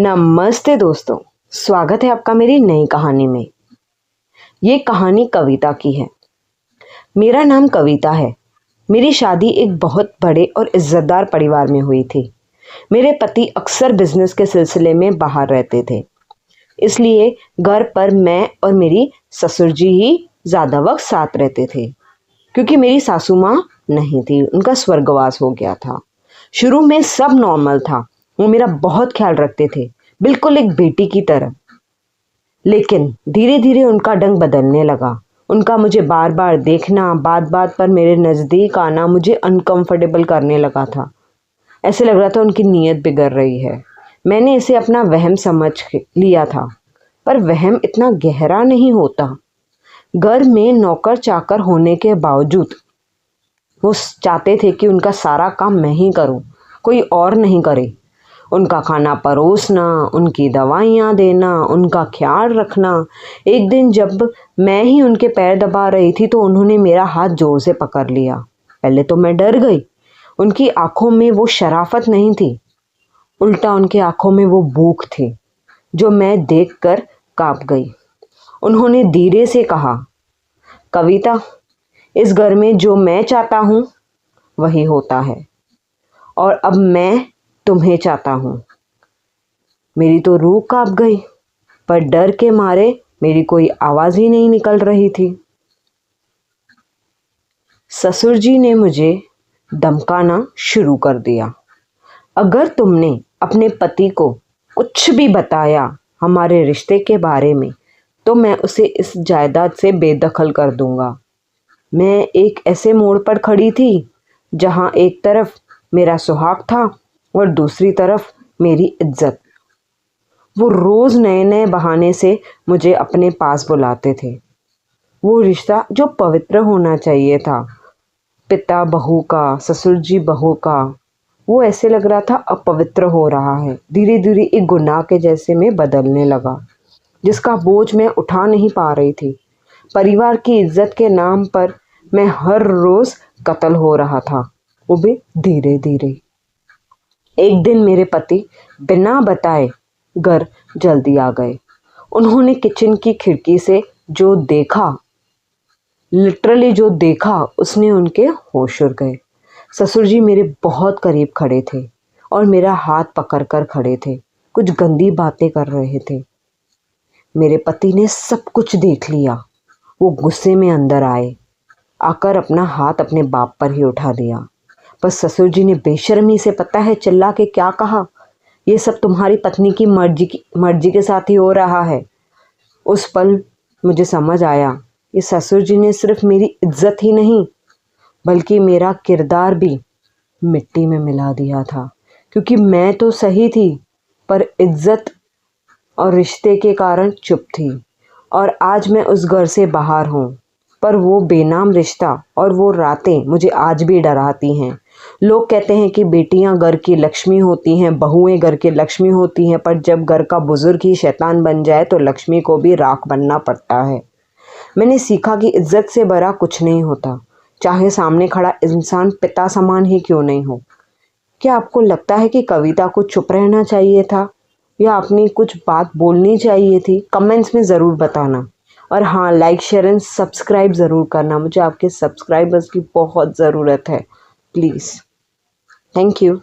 नमस्ते दोस्तों, स्वागत है आपका मेरी नई कहानी में। ये कहानी कविता की है। मेरा नाम कविता है। मेरी शादी एक बहुत बड़े और इज्जतदार परिवार में हुई थी। मेरे पति अक्सर बिजनेस के सिलसिले में बाहर रहते थे, इसलिए घर पर मैं और मेरी ससुर जी ही ज़्यादा वक्त साथ रहते थे। क्योंकि मेरी सासू माँ नहीं थी, उनका स्वर्गवास हो गया था। शुरू में सब नॉर्मल था, वो मेरा बहुत ख्याल रखते थे, बिल्कुल एक बेटी की तरह। लेकिन धीरे धीरे उनका ढंग बदलने लगा। उनका मुझे बार बार देखना, बात बात पर मेरे नज़दीक आना मुझे अनकंफर्टेबल करने लगा था। ऐसे लग रहा था उनकी नीयत बिगड़ रही है। मैंने इसे अपना वहम समझ लिया था, पर वहम इतना गहरा नहीं होता। घर में नौकर चाकर होने के बावजूद वो चाहते थे कि उनका सारा काम मैं ही करूं, कोई और नहीं करे। उनका खाना परोसना, उनकी दवाइयाँ देना, उनका ख्याल रखना। एक दिन जब मैं ही उनके पैर दबा रही थी तो उन्होंने मेरा हाथ जोर से पकड़ लिया। पहले तो मैं डर गई। उनकी आंखों में वो शराफत नहीं थी, उल्टा उनकी आंखों में वो भूख थी, जो मैं देखकर कांप गई। उन्होंने धीरे से कहा, कविता, इस घर में जो मैं चाहता हूँ वही होता है, और अब मैं तुम्हें चाहता हूँ। मेरी तो रूह कांप गई, पर डर के मारे मेरी कोई आवाज़ ही नहीं निकल रही थी। ससुर जी ने मुझे धमकाना शुरू कर दिया। अगर तुमने अपने पति को कुछ भी बताया हमारे रिश्ते के बारे में, तो मैं उसे इस जायदाद से बेदखल कर दूंगा। मैं एक ऐसे मोड़ पर खड़ी थी जहां एक तरफ मेरा सुहाग था और दूसरी तरफ मेरी इज्जत। वो रोज़ नए नए बहाने से मुझे अपने पास बुलाते थे। वो रिश्ता जो पवित्र होना चाहिए था, पिता बहू का, ससुर जी बहू का, वो ऐसे लग रहा था अपवित्र हो रहा है। धीरे धीरे एक गुनाह के जैसे में बदलने लगा, जिसका बोझ मैं उठा नहीं पा रही थी। परिवार की इज्जत के नाम पर मैं हर रोज़ कत्ल हो रहा था, वो भी धीरे धीरे। एक दिन मेरे पति बिना बताए घर जल्दी आ गए। उन्होंने किचन की खिड़की से जो देखा, लिटरली जो देखा, उसने उनके होश उड़ गए। ससुर जी मेरे बहुत करीब खड़े थे और मेरा हाथ पकड़ कर खड़े थे, कुछ गंदी बातें कर रहे थे। मेरे पति ने सब कुछ देख लिया। वो गुस्से में अंदर आए, आकर अपना हाथ अपने बाप पर ही उठा दिया। पर ससुर जी ने बेशर्मी से, पता है चिल्ला के क्या कहा, ये सब तुम्हारी पत्नी की मर्जी के साथ ही हो रहा है। उस पल मुझे समझ आया, ये ससुर जी ने सिर्फ मेरी इज्जत ही नहीं बल्कि मेरा किरदार भी मिट्टी में मिला दिया था। क्योंकि मैं तो सही थी, पर इज्जत और रिश्ते के कारण चुप थी। और आज मैं उस घर से बाहर हूँ, पर वो बेनाम रिश्ता और वो रातें मुझे आज भी डराती हैं। लोग कहते हैं कि बेटियां घर की लक्ष्मी होती हैं, बहुएं घर की लक्ष्मी होती हैं, पर जब घर का बुजुर्ग ही शैतान बन जाए तो लक्ष्मी को भी राख बनना पड़ता है। मैंने सीखा कि इज्जत से बड़ा कुछ नहीं होता, चाहे सामने खड़ा इंसान पिता समान ही क्यों नहीं हो। क्या आपको लगता है कि कविता को चुप रहना चाहिए था या अपनी कुछ बात बोलनी चाहिए थी? कमेंट्स में ज़रूर बताना। और हाँ, लाइक शेयर एंड सब्सक्राइब ज़रूर करना। मुझे आपके सब्सक्राइबर्स की बहुत ज़रूरत है, प्लीज़। Thank you.